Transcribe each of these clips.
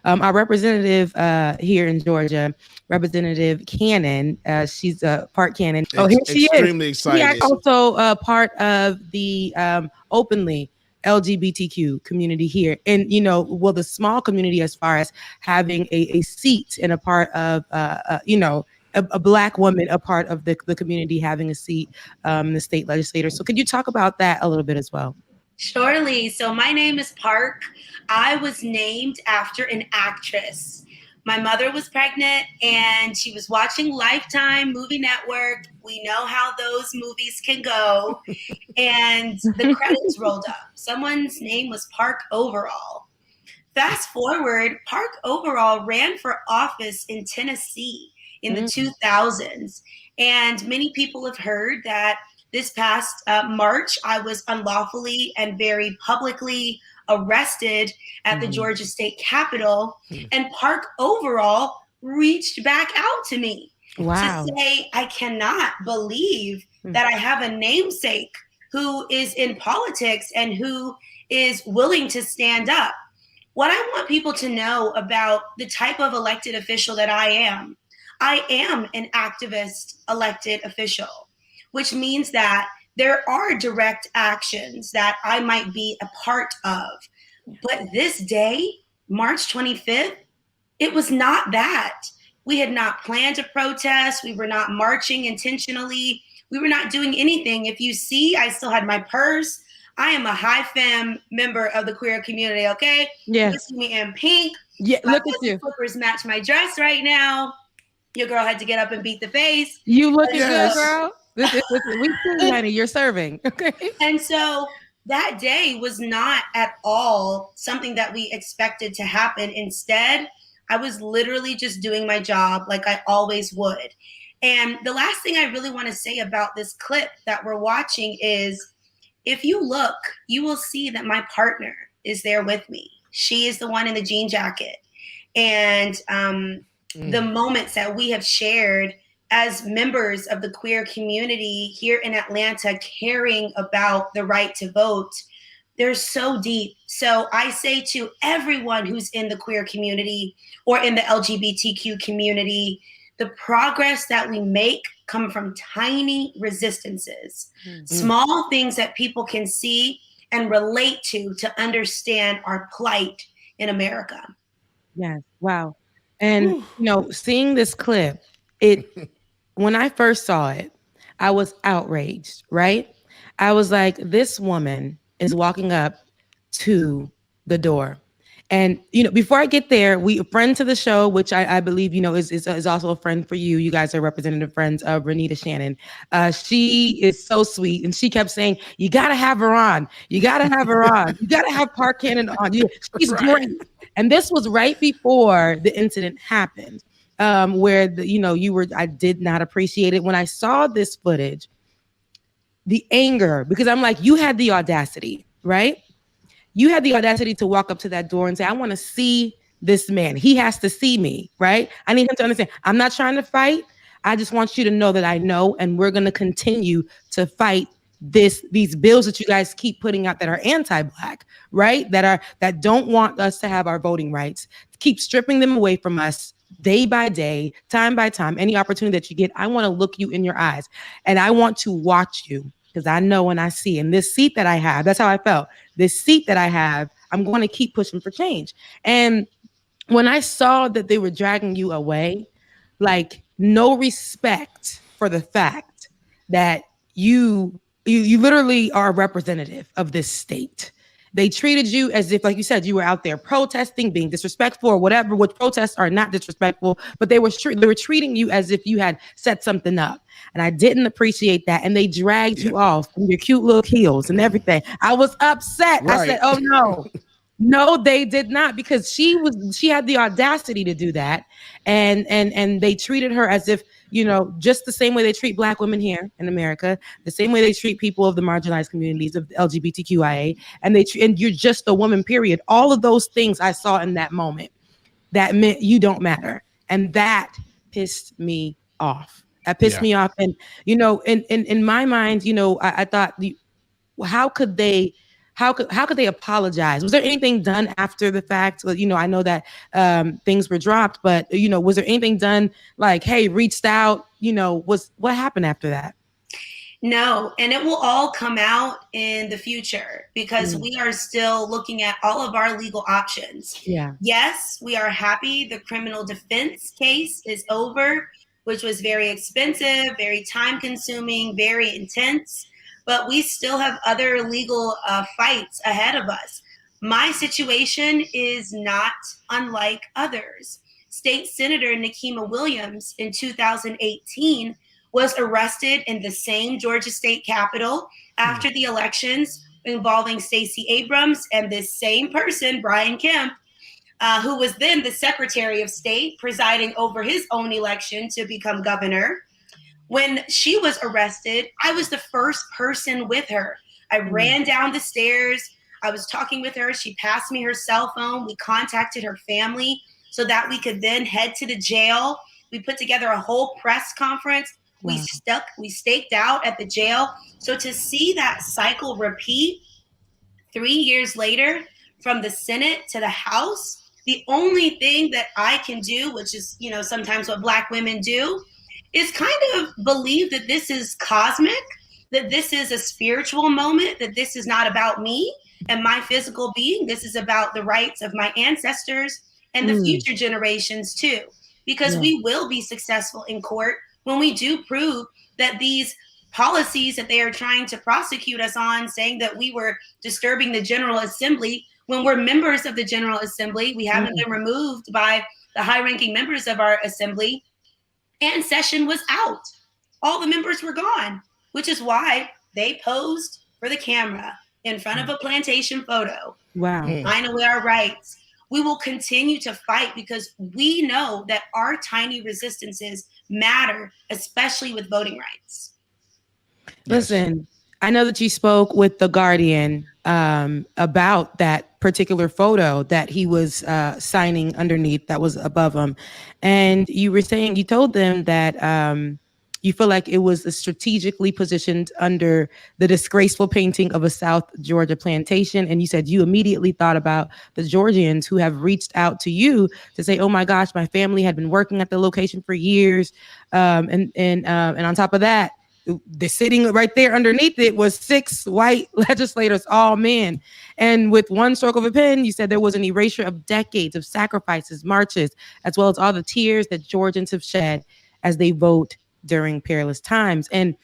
Our representative here in Georgia, Representative Cannon, she's part Cannon. Oh, here she is. Extremely She excited. is also part of the openly LGBTQ community here, and well, the small community as far as having a seat in a part of a black woman, a part of the community having a seat in the state legislature. So could you talk about that a little bit as well? Surely. So my name is Park. I was named after an actress. My mother was pregnant and she was watching Lifetime Movie Network. We know how those movies can go. And the credits rolled up. Someone's name was Park Overall. Fast forward, Park Overall ran for office in Tennessee in the 2000s. And many people have heard that this past March, I was unlawfully and very publicly arrested at the Georgia State Capitol. And Park Overall reached back out to me to say, I cannot believe that I have a namesake who is in politics and who is willing to stand up. What I want people to know about the type of elected official that I am an activist elected official, which means that there are direct actions that I might be a part of. But this day, March 25th, it was not that. We had not planned to protest. We were not marching intentionally. We were not doing anything. If you see, I still had my purse. I am a high femme member of the queer community, okay? Yeah. You see me in pink. Yeah, my look at you. Flippers match my dress right now. Your girl had to get up and beat the face. You looking good, girl. We see, honey, you're serving. Okay. And so that day was not at all something that we expected to happen. Instead, I was literally just doing my job like I always would. And the last thing I really want to say about this clip that we're watching is, if you look, you will see that my partner is there with me. She is the one in the jean jacket. And the moments that we have shared as members of the queer community here in Atlanta, caring about the right to vote, they're so deep. So I say to everyone who's in the queer community or in the LGBTQ community, the progress that we make come from tiny resistances, small things that people can see and relate to understand our plight in America. Yes. Wow. And, seeing this clip, when I first saw it, I was outraged, right? I was like, this woman is walking up to the door. And, before I get there, a friend to the show, which I believe, is also a friend for you. You guys are representative friends of Renita Shannon. She is so sweet. And she kept saying, you got to have her on. You got to have her on. You got to have Park Cannon on. She's great. And this was right before the incident happened, where I did not appreciate it. When I saw this footage, the anger, because I'm like, you had the audacity, right? You had the audacity to walk up to that door and say, I want to see this man. He has to see me, right? I need him to understand. I'm not trying to fight. I just want you to know that I know, and we're going to continue to fight these bills that you guys keep putting out that are anti-Black, right? That don't want us to have our voting rights, keep stripping them away from us day by day, time by time. Any opportunity that you get, I want to look you in your eyes, and I want to watch you, because I know when I see in this seat that I have, that's how I felt. This seat that I have, I'm going to keep pushing for change. And when I saw that they were dragging you away, like, no respect for the fact that you literally are a representative of this state. They treated you as if, like you said, you were out there protesting, being disrespectful or whatever, which protests are not disrespectful, but they were treating you as if you had set something up. And I didn't appreciate that. And they dragged you off from your cute little heels and everything. I was upset. Right. I said, oh no. No, they did not, because she had the audacity to do that. And they treated her as if, just the same way they treat Black women here in America, the same way they treat people of the marginalized communities of LGBTQIA, and you're just a woman, period. All of those things I saw in that moment, that meant you don't matter. And that pissed me off. That pissed me off. And, in my mind, I thought, how could they how could they apologize? Was there anything done after the fact? Well, I know that things were dropped, but was there anything done like, hey, reached out? Was what happened after that? No, and it will all come out in the future because Mm, we are still looking at all of our legal options. yeah. Yes, we are happy the criminal defense case is over, which was very expensive, very time consuming, very intense, but we still have other legal fights ahead of us. My situation is not unlike others. State Senator Nikema Williams in 2018 was arrested in the same Georgia state capitol after the elections involving Stacey Abrams and this same person, Brian Kemp, who was then the Secretary of State presiding over his own election to become governor. When she was arrested, I was the first person with her. I Mm, ran down the stairs. I was talking with her. She passed me her cell phone. We contacted her family so that we could then head to the jail. We put together a whole press conference. wow. We staked out at the jail. So to see that cycle repeat 3 years later from the Senate to the House, the only thing that I can do, which is, sometimes what Black women do, is kind of believe that this is cosmic, that this is a spiritual moment, that this is not about me and my physical being. This is about the rights of my ancestors and the Mm, future generations too. Because yeah. we will be successful in court when we do prove that these policies that they are trying to prosecute us on, saying that we were disturbing the General Assembly, when we're members of the General Assembly, we haven't Mm, been removed by the high ranking members of our assembly, and session was out. All the members were gone, which is why they posed for the camera in front of a plantation photo, wow. trying away our rights. We will continue to fight because we know that our tiny resistances matter, especially with voting rights. Yes. Listen, I know that you spoke with the Guardian about that particular photo that he was signing underneath that was above him. And you were saying, you told them that you feel like it was strategically positioned under the disgraceful painting of a South Georgia plantation. And you said you immediately thought about the Georgians who have reached out to you to say, oh my gosh, my family had been working at the location for years. And on top of that, the sitting right there underneath it was 6 white legislators, all men. And with one stroke of a pen, you said there was an erasure of decades of sacrifices, marches, as well as all the tears that Georgians have shed as they vote during perilous times. And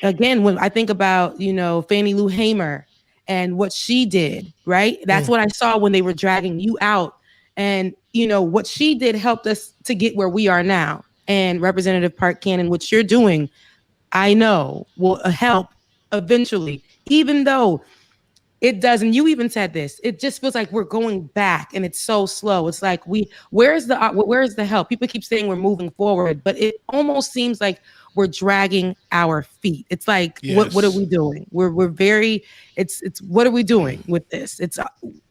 again, when I think about, Fannie Lou Hamer and what she did, right? That's what I saw when they were dragging you out. And, what she did helped us to get where we are now. And Representative Park Cannon, what you're doing, I know will help eventually, even though it doesn't. You even said this. It just feels like we're going back, and it's so slow. It's like where's the help? People keep saying we're moving forward, but it almost seems like we're dragging our feet. It's like what are Yes. we doing? We're very. It's what are we doing with this? It's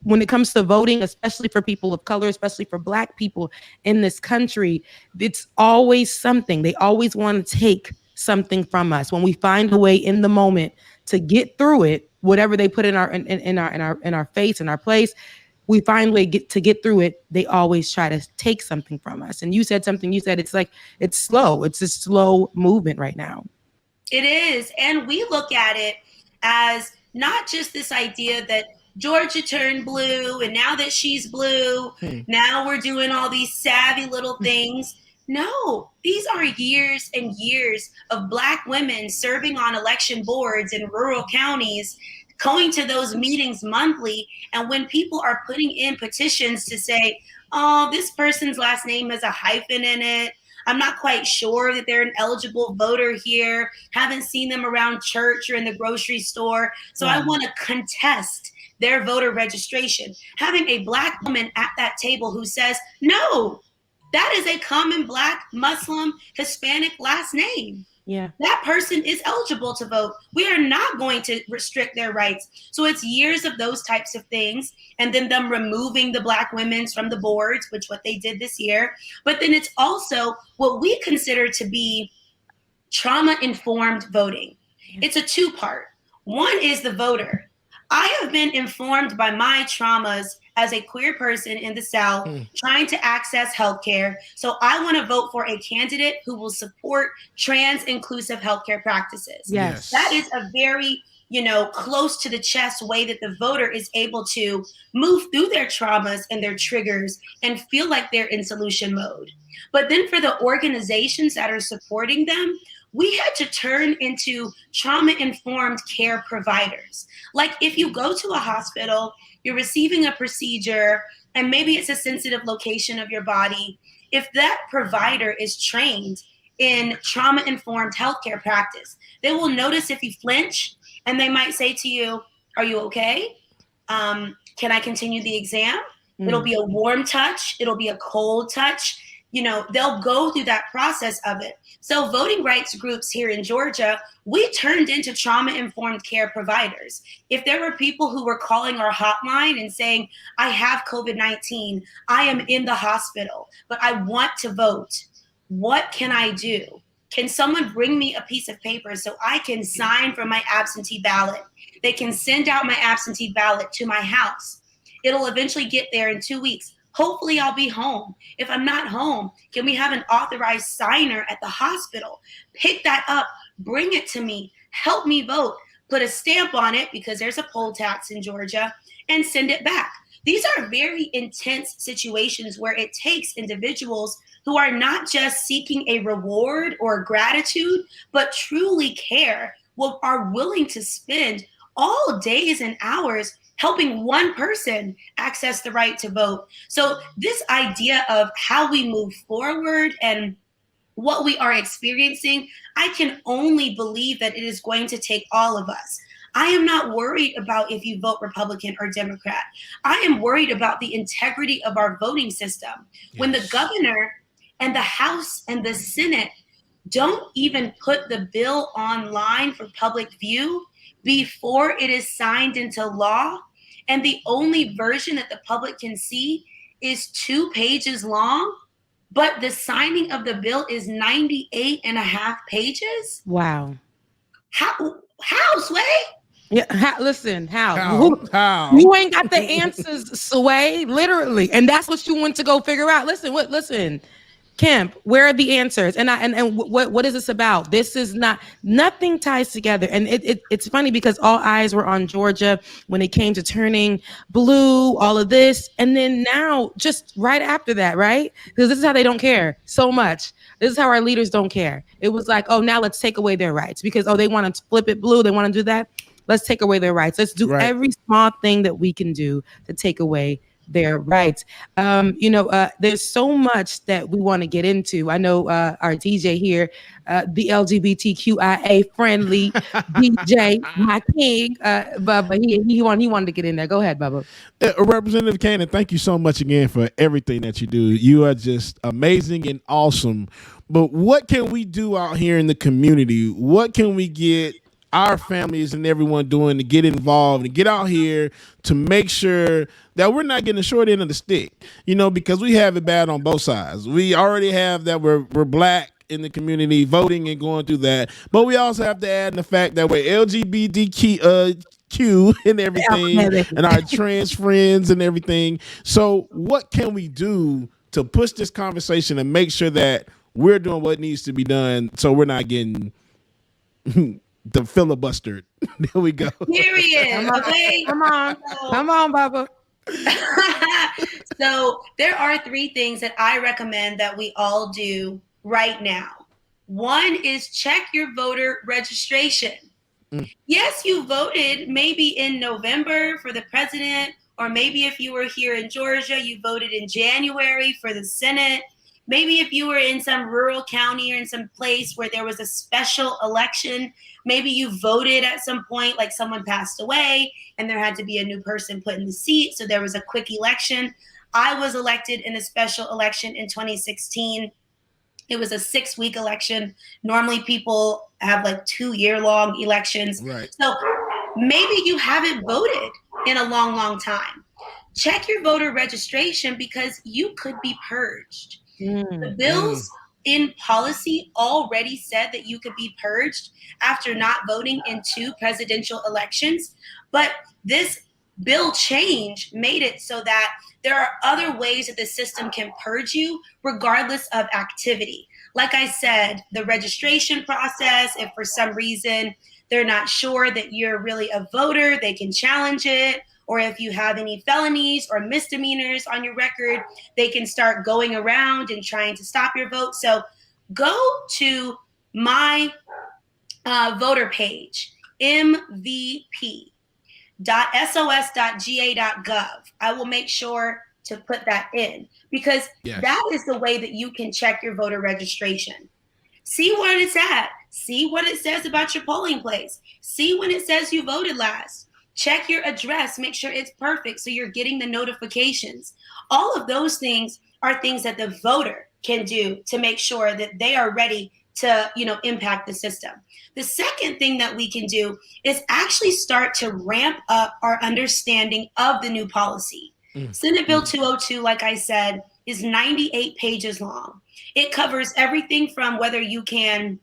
when it comes to voting, especially for people of color, especially for Black people in this country. It's always something. They always want to take something from us. When we find a way in the moment to get through it, whatever they put in our face, in our place, we find a way to get through it. They always try to take something from us. And you said something. You said it's like it's slow. It's a slow movement right now. It is. And we look at it as not just this idea that Georgia turned blue, and now that she's blue, now we're doing all these savvy little things. No, these are years and years of Black women serving on election boards in rural counties, going to those meetings monthly. And when people are putting in petitions to say, oh, this person's last name has a hyphen in it, I'm not quite sure that they're an eligible voter here, haven't seen them around church or in the grocery store, so I Wow. want to contest their voter registration. Having a Black woman at that table who says, no, that is a common Black, Muslim, Hispanic last name. Yeah. That person is eligible to vote. We are not going to restrict their rights. So it's years of those types of things, and then them removing the Black women's from the boards, which what they did this year. But then it's also what we consider to be trauma-informed voting. It's a two-part. One is the voter. I have been informed by my traumas as a queer person in the South trying to access healthcare. So I want to vote for a candidate who will support trans inclusive healthcare practices. Yes. That is a very, close to the chest way that the voter is able to move through their traumas and their triggers and feel like they're in solution mode. But then for the organizations that are supporting them, we had to turn into trauma informed care providers. Like if you go to a hospital, you're receiving a procedure, and maybe it's a sensitive location of your body. If that provider is trained in trauma informed healthcare practice, they will notice if you flinch and they might say to you, "Are you okay? Can I continue the exam?" It'll be a warm touch, it'll be a cold touch. They'll go through that process of it. So voting rights groups here in Georgia, we turned into trauma-informed care providers. If there were people who were calling our hotline and saying, I have COVID-19, I am in the hospital, but I want to vote, what can I do? Can someone bring me a piece of paper so I can sign for my absentee ballot? They can send out my absentee ballot to my house. It'll eventually get there in 2 weeks. Hopefully I'll be home. If I'm not home, can we have an authorized signer at the hospital? Pick that up, bring it to me, help me vote, put a stamp on it because there's a poll tax in Georgia, and send it back. These are very intense situations where it takes individuals who are not just seeking a reward or gratitude, but truly care, are willing to spend all days and hours helping one person access the right to vote. So this idea of how we move forward and what we are experiencing, I can only believe that it is going to take all of us. I am not worried about if you vote Republican or Democrat. I am worried about the integrity of our voting system. Yes. When the governor and the House and the Senate don't even put the bill online for public view before it is signed into law, and the only version that the public can see is 2 pages long, but the signing of the bill is 98 and a half pages? Wow. How, Sway? Yeah, listen, how? You ain't got the answers, Sway, literally. And that's what you went to go figure out. Listen. Kemp, where are the answers? And what is this about? This is nothing ties together. And it's funny because all eyes were on Georgia when it came to turning blue, all of this. And then now, just right after that, right? Because this is how they don't care so much. This is how our leaders don't care. It was like, oh, now let's take away their rights because, they want to flip it blue. They want to do that. Let's take away their rights. Let's do every small thing that we can do to take away their rights. There's so much that we want to get into. I know our DJ here, the LGBTQIA friendly DJ, my king, Bubba. He wanted to get in there. Go ahead, Bubba. Representative Cannon, thank you so much again for everything that you do. You are just amazing and awesome. But what can we do out here in the community? What can we get our families and everyone doing to get involved and get out here to make sure that we're not getting the short end of the stick, because we have it bad on both sides. We already have that we're black in the community voting and going through that, but we also have to add the fact that we're LGBTQ and everything and our trans friends and everything. So what can we do to push this conversation and make sure that we're doing what needs to be done so we're not getting the filibustered? There we go. Period. Okay. Come on, Bubba. So there are 3 things that I recommend that we all do right now. One is check your voter registration. Yes, you voted maybe in November for the president, or maybe if you were here in Georgia, you voted in January for the Senate. Maybe if you were in some rural county or in some place where there was a special election, maybe you voted at some point, like someone passed away and there had to be a new person put in the seat. So there was a quick election. I was elected in a special election in 2016. It was a 6-week election. Normally people have like 2-year-long elections. Right. So maybe you haven't voted in a long, long time. Check your voter registration because you could be purged. The bills in policy already said that you could be purged after not voting in 2 presidential elections. But this bill change made it so that there are other ways that the system can purge you regardless of activity. Like I said, the registration process, if for some reason they're not sure that you're really a voter, they can challenge it. Or if you have any felonies or misdemeanors on your record, they can start going around and trying to stop your vote. So go to my voter page, mvp.sos.ga.gov. I will make sure to put that in because that is the way that you can check your voter registration. See what it's at. See what it says about your polling place. See when it says you voted last. Check your address. Make sure it's perfect so you're getting the notifications. All of those things are things that the voter can do to make sure that they are ready to, impact the system. The second thing that we can do is actually start to ramp up our understanding of the new policy. Senate Bill 202, like I said, is 98 pages long. It covers everything from whether you can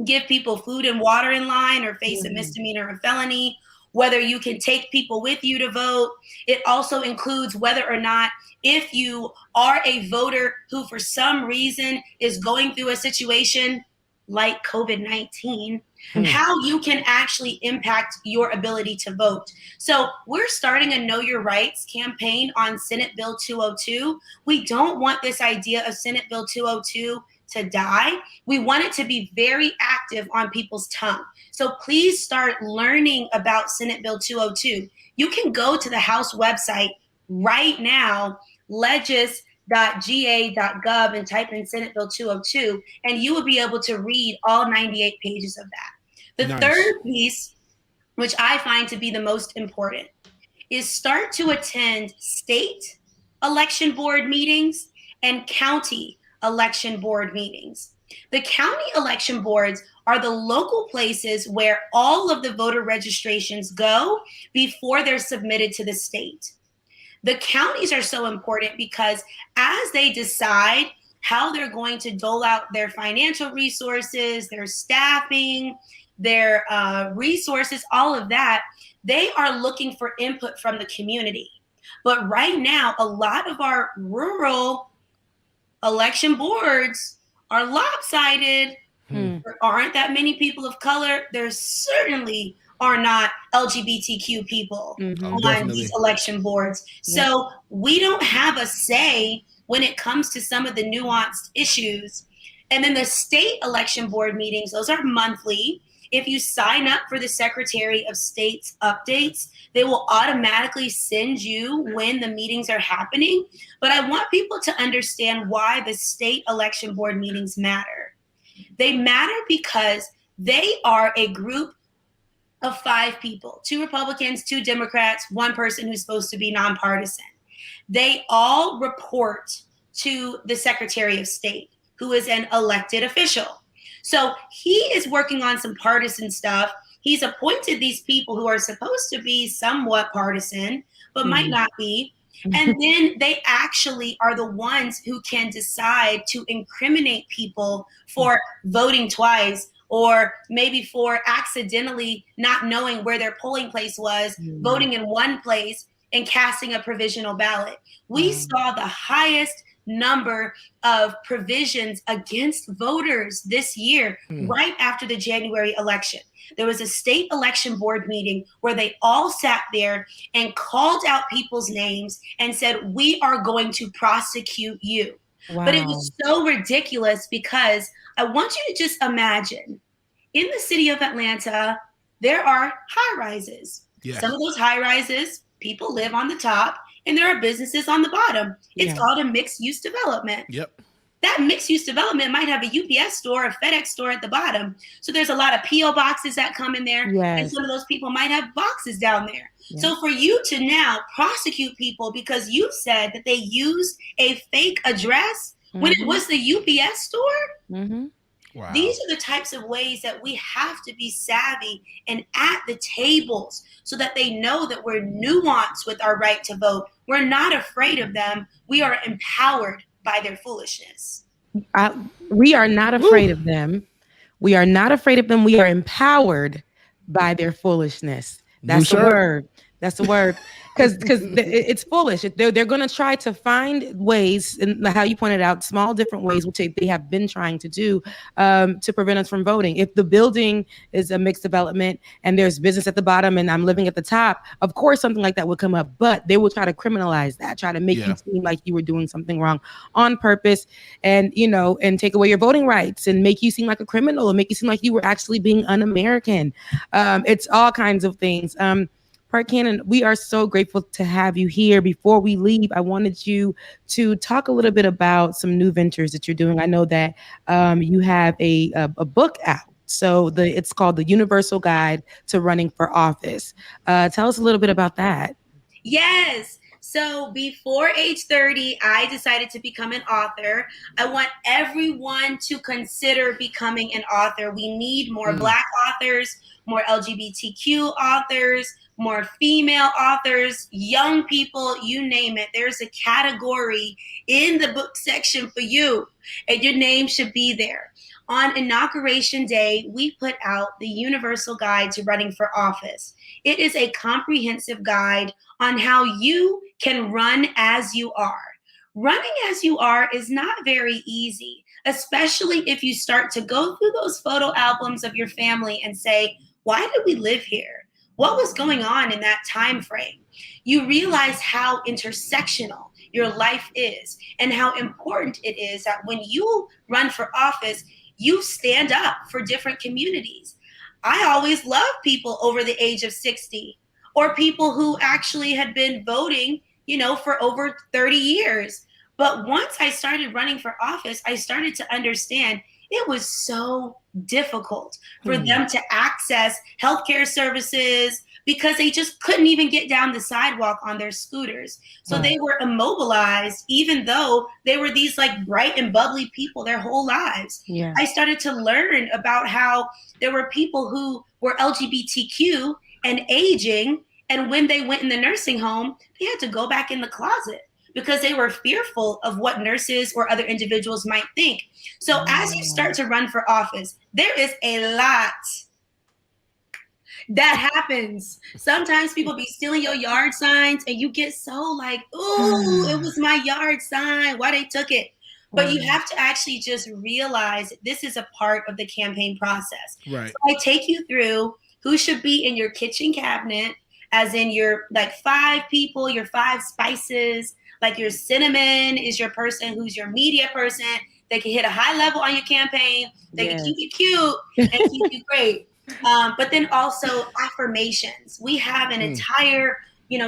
give people food and water in line or face a misdemeanor or felony, whether you can take people with you to vote. It also includes whether or not, if you are a voter who for some reason is going through a situation like COVID-19, how you can actually impact your ability to vote. So we're starting a Know Your Rights campaign on Senate Bill 202. We don't want this idea of Senate Bill 202 to die. We want it to be very active on people's tongue. So please start learning about Senate Bill 202. You can go to the House website right now, legis.ga.gov, and type in Senate Bill 202, and you will be able to read all 98 pages of that. The third piece, which I find to be the most important, is start to attend state election board meetings and county election board meetings. The county election boards are the local places where all of the voter registrations go before they're submitted to the state. The counties are so important because as they decide how they're going to dole out their financial resources, their staffing, their resources, all of that, they are looking for input from the community. But right now, a lot of our rural election boards are lopsided. There aren't that many people of color. There certainly are not LGBTQ people on these election boards. So we don't have a say when it comes to some of the nuanced issues. And then the state election board meetings, those are monthly. If you sign up for the Secretary of State's updates, they will automatically send you when the meetings are happening. But I want people to understand why the state election board meetings matter. They matter because they are a group of 5 people, 2 Republicans, 2 Democrats, 1 person who's supposed to be nonpartisan. They all report to the Secretary of State, who is an elected official. So he is working on some partisan stuff. He's appointed these people who are supposed to be somewhat partisan, but might not be. And then they actually are the ones who can decide to incriminate people for voting twice, or maybe for accidentally not knowing where their polling place was, voting in one place and casting a provisional ballot. We saw the highest number of provisions against voters this year, right after the January election. There was a state election board meeting where they all sat there and called out people's names and said, we are going to prosecute you. Wow. But it was so ridiculous because I want you to just imagine, in the city of Atlanta, there are high rises. Yes. Some of those high rises, people live on the top, and there are businesses on the bottom. It's called a mixed use development. Yep. That mixed use development might have a UPS store, a FedEx store at the bottom. So there's a lot of PO boxes that come in there. Yes. And some of those people might have boxes down there. Yes. So for you to now prosecute people because you said that they used a fake address when it was the UPS store, wow. These are the types of ways that we have to be savvy and at the tables so that they know that we're nuanced with our right to vote. We're not afraid of them. We are empowered by their foolishness. We are not afraid of them. We are not afraid of them. We are empowered by their foolishness. New That's the shirt. word. That's the word. Because it's foolish. They're going to try to find ways, and how you pointed out, small different ways, which they have been trying to do, to prevent us from voting. If the building is a mixed development and there's business at the bottom and I'm living at the top, of course something like that would come up. But they will try to criminalize that, try to make you Yeah. seem like you were doing something wrong on purpose, and and take away your voting rights and make you seem like a criminal and make you seem like you were actually being un-American. It's all kinds of things. Park Cannon, we are so grateful to have you here. Before we leave, I wanted you to talk a little bit about some new ventures that you're doing. I know that you have a book out. So it's called The Universal Guide to Running for Office. Tell us a little bit about that. Yes. So before age 30, I decided to become an author. I want everyone to consider becoming an author. We need more Black authors, more LGBTQ authors, more female authors, young people, you name it. There's a category in the book section for you, and your name should be there. On Inauguration Day, we put out the Universal Guide to Running for Office. It is a comprehensive guide on how you can run as you are. Running as you are is not very easy, especially if you start to go through those photo albums of your family and say, why did we live here? What was going on in that time frame? You realize how intersectional your life is and how important it is that when you run for office, you stand up for different communities. I always loved people over the age of 60 or people who actually had been voting, for over 30 years. But once I started running for office, I started to understand it was so difficult for them to access healthcare services because they just couldn't even get down the sidewalk on their scooters. So Wow. they were immobilized, even though they were these like bright and bubbly people their whole lives. Yeah. I started to learn about how there were people who were LGBTQ and aging, and when they went in the nursing home, they had to go back in the closet because they were fearful of what nurses or other individuals might think. So as you start to run for office, there is a lot that happens. Sometimes people be stealing your yard signs and you get so like, ooh, it was my yard sign. Why they took it? But you have to actually just realize this is a part of the campaign process. Right. So I take you through who should be in your kitchen cabinet, as in your like 5 people, your 5 spices, like your cinnamon is your person who's your media person. They can hit a high level on your campaign. They can keep you cute and keep you great. But then also affirmations. We have an entire,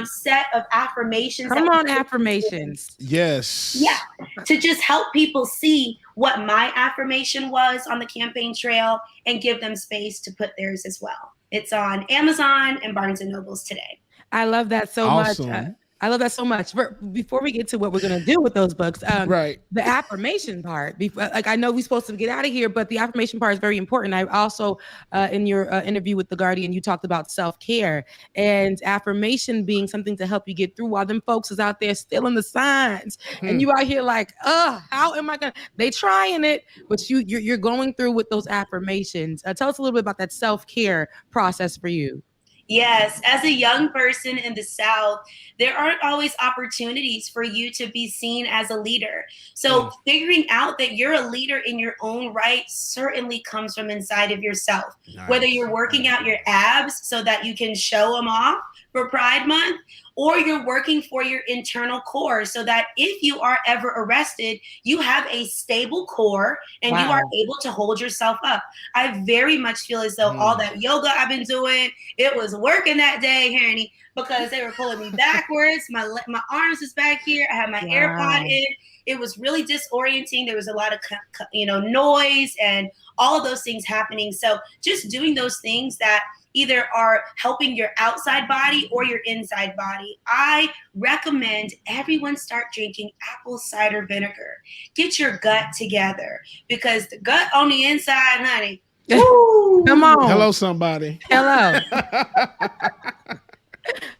set of affirmations. Come on, affirmations. Yes. Yeah, to just help people see what my affirmation was on the campaign trail and give them space to put theirs as well. It's on Amazon and Barnes and Nobles today. I love that so Awesome. much. I love that so much. Before we get to what we're going to do with those books, Right. the affirmation part, like I know we're supposed to get out of here, but the affirmation part is very important. I also, in your interview with The Guardian, you talked about self-care and affirmation being something to help you get through while them folks is out there stealing the signs. And you out here like, how am I going to, they trying it, but you're going through with those affirmations. Tell us a little bit about that self-care process for you. Yes, as a young person in the South, there aren't always opportunities for you to be seen as a leader. So figuring out that you're a leader in your own right certainly comes from inside of yourself. Nice. Whether you're working out your abs so that you can show them off for Pride Month, or you're working for your internal core so that if you are ever arrested, you have a stable core and you are able to hold yourself up. I very much feel as though all that yoga I've been doing, it was working that day, Hanny, because they were pulling me backwards. My arms was back here. I had my AirPod in. It was really disorienting. There was a lot of, noise and all of those things happening. So just doing those things that either are helping your outside body or your inside body. I recommend everyone start drinking apple cider vinegar. Get your gut together because the gut on the inside, honey. Woo! Come on. Hello, somebody. Hello.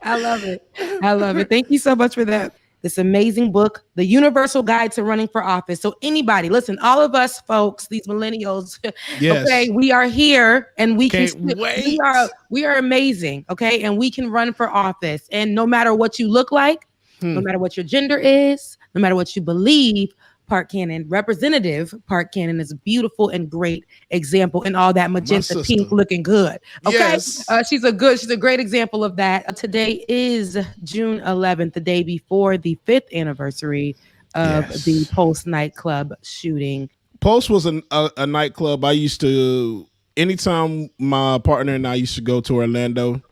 I love it. I love it. Thank you so much for that. this amazing book, The Universal Guide to Running for Office. So anybody, listen, all of us folks, these millennials, okay, Yes. we are here and we can Can't still, we are wait. we are amazing, okay? And we can run for office. And no matter what you look like, no matter what your gender is, no matter what you believe, Park Cannon, Representative Park Cannon is a beautiful and great example in all that My magenta sister. pink looking good. Okay. Yes. She's a great example of that. Today is June 11th, the day before the fifth anniversary of the Yes. Pulse nightclub shooting. Post was a nightclub I used to, anytime my partner and I used to go to Orlando.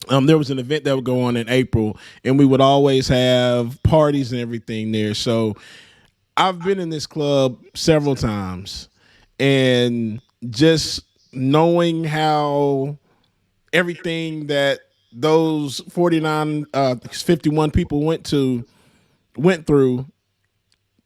There was an event that would go on in April, and we would always have parties and everything there. So I've been in this club several times, and just knowing how everything that those 51 people went through,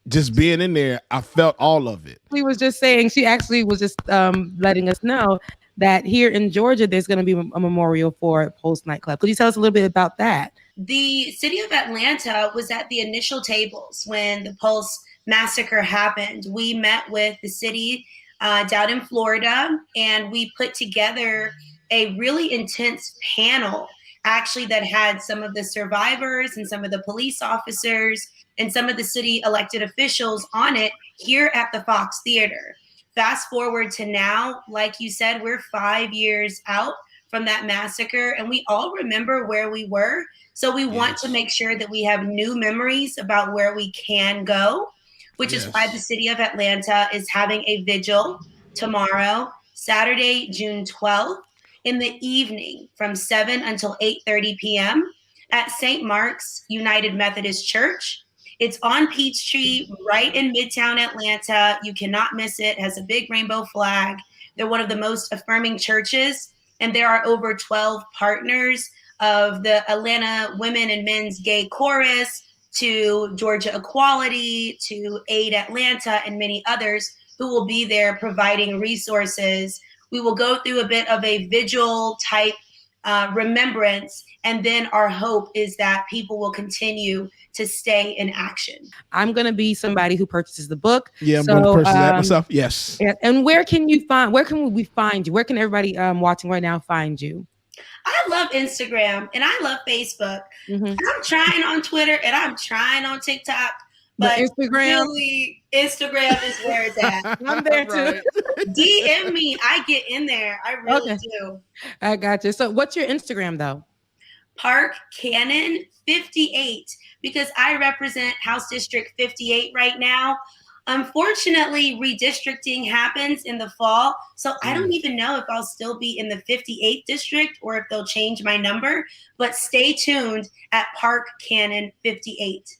just being in there, I felt all of it. We was just saying, she actually was just letting us know that here in Georgia, there's going to be a memorial for Pulse nightclub. Could you tell us a little bit about that? The city of Atlanta was at the initial tables when the Pulse massacre happened. We met with the city down in Florida, and we put together a really intense panel, actually, that had some of the survivors and some of the police officers and some of the city elected officials on it here at the Fox Theater. Fast forward to now, like you said, we're 5 years out from that massacre, and we all remember where we were. So we want to Yes. make sure that we have new memories about where we can go, which is why the Yes. city of Atlanta is having a vigil tomorrow, Saturday, June 12th, in the evening from 7 until 8:30 p.m. at St. Mark's United Methodist Church. It's on Peachtree, right in Midtown Atlanta. You cannot miss it. It has a big rainbow flag. They're one of the most affirming churches, and there are over 12 partners of the Atlanta Women and Men's Gay Chorus to Georgia Equality to Aid Atlanta and many others who will be there providing resources. We will go through a bit of a vigil type remembrance, and then our hope is that people will continue to stay in action. I'm going to be somebody who purchases the book. Yeah, I'm So, going to purchase that myself. Yes. and where can you find? Where can we find you? Where can everybody watching right now find you? I love Instagram and I love Facebook. Mm-hmm. I'm trying on Twitter and I'm trying on TikTok, But but Instagram, really, Instagram is where it's at. I'm there too. Right. DM me, I get in there. I really Okay. do. I got you. So, what's your Instagram though? Park Cannon 58, because I represent House District 58 right now. Unfortunately, redistricting happens in the fall, so I don't even know if I'll still be in the 58th district or if they'll change my number. But stay tuned at Park Cannon 58.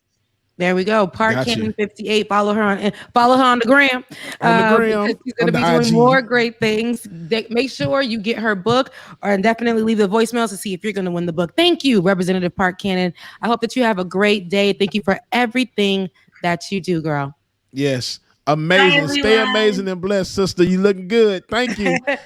There we go. Park Gotcha. Cannon 58. Follow her on the gram. On the gram, Because she's going to on be the doing IG. more great things. Make sure you get her book, or definitely leave the voicemails to see if you're going to win the book. Thank you, Representative Park Cannon. I hope that you have a great day. Thank you for everything that you do, girl. Yes. Amazing. Bye, Stay everyone. amazing and blessed, sister. You looking good. Thank you.